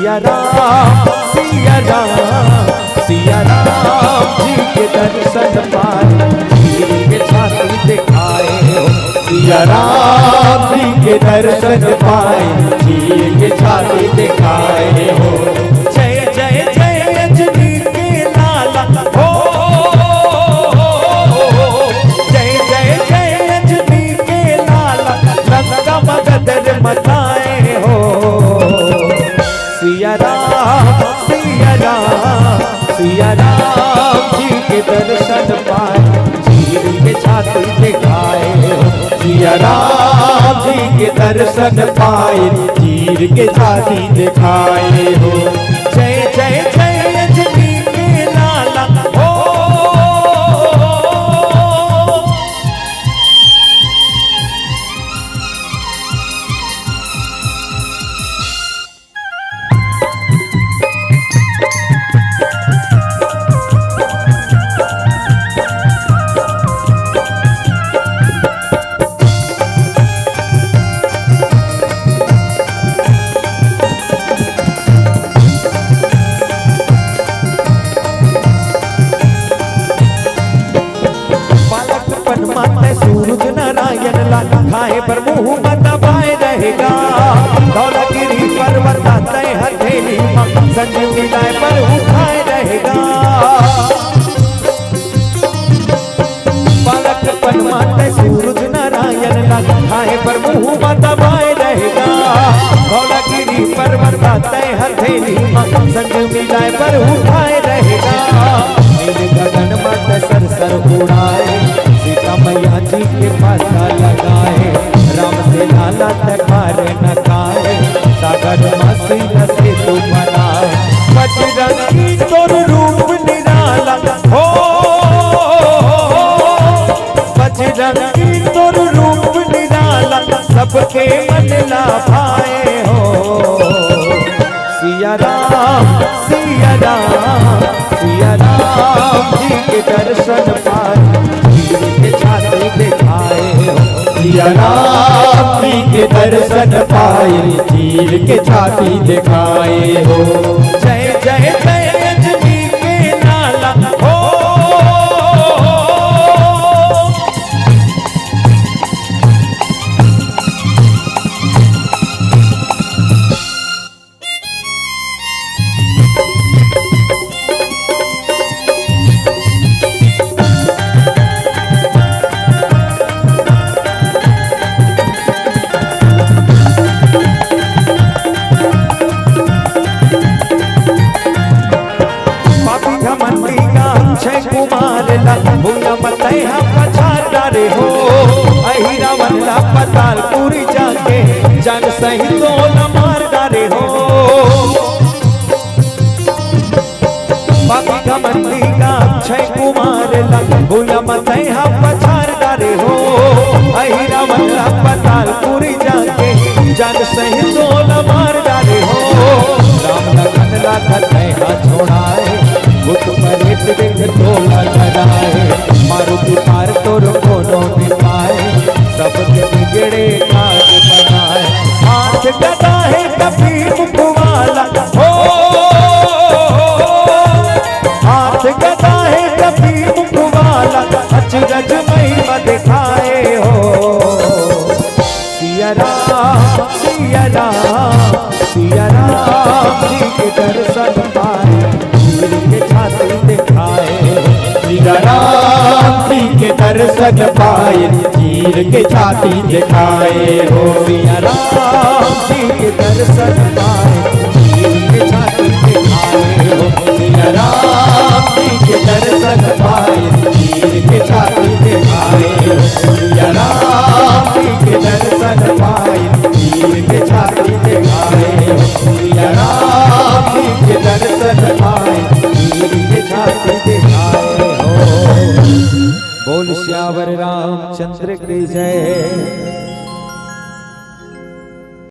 सिया राम सिया राम सिया राम जी के दर्शन पाए चीर के छाती दिखाए हो। सिया राम जी के दर्शन पाए चीर के छाती दिखाए हो। जय जय जय अजनी के लाला हो, जय जय जय अजनी के लाला लंका मगदर मचाए हो। सिया राम सिया राम सिया राम जी के दर्शन पाए चीर के छाती दिखाए हो। सिया राम जी के दर्शन पाए चीर के छाती दिखाए हो। जय जय जय अजनी के लाला हो, सूरज नारायण लाल खाए पर मुंह मत दबाए रहेगा। धौलागिरी पर्वत तय हथेली संजीवनी गाय पर उठाए रहेगा। बालक परमात्मा सूरज नारायण लाल खाए पर मुंह मत दबाए रहेगा। धौलागिरी पर्वत तय हथेली संजीवनी गाय पर उठाए रहेगा। नील गगन मत सर सर उड़ाए सीता मैया जी के पासा लगाए। राम से लाला तखार न खाए सागर मसी से तू बनाए। बजरंगी तोर रूप निराला हो, बजरंगी तोर रूप निराला सबके मन ला पाए हो। सिया राम सिया राम सिया राम जी के दर्शन पाए चीर के छाती दिखाए हो। सिया राम जी के दर्शन पाए चीर के छाती दिखाए हो। जय जय जय अजनी के लाला हो, हो अही रावण ला पताल पूरी जाके जन सही तो न मार डारे हो। बाबी घमंडी का अक्षय कुमार ला भूला मत पछार डारे हो। अही रावण ला पताल पूरी जाके जन सही तो न मार डारे हो। राम लखन ला कन्हैया छोड़ाए भूत प्रेत देख टोला लगाए। मारुति पार तोर कोनो निभाए सबके बिगड़े काज बनाए। हाथ गदा है कभी मुखवाला हो, हाथ गदा है कभी मुखवाला अचरज महिमा दिखाए हो। सिया राम सिया राम सिया राम जी के दर्शन पाए चीर के छाती दिखाए हो। सिया राम जी के दर्शन पाए चीर के छाती दिखाए हो। सिया राम जी के दर्शन पाए चीर के छाती दिखाए हो। सिया राम जी के दर्शन पाए चीर के छाती दिखाए हो। सिया राम जी के दर्शन पाए चीर के छाती दिखाए हो। सिया राम जी के दर्शन पाए चीर के छाती दिखाए हो। बोल श्यावर रामचंद्र की जय।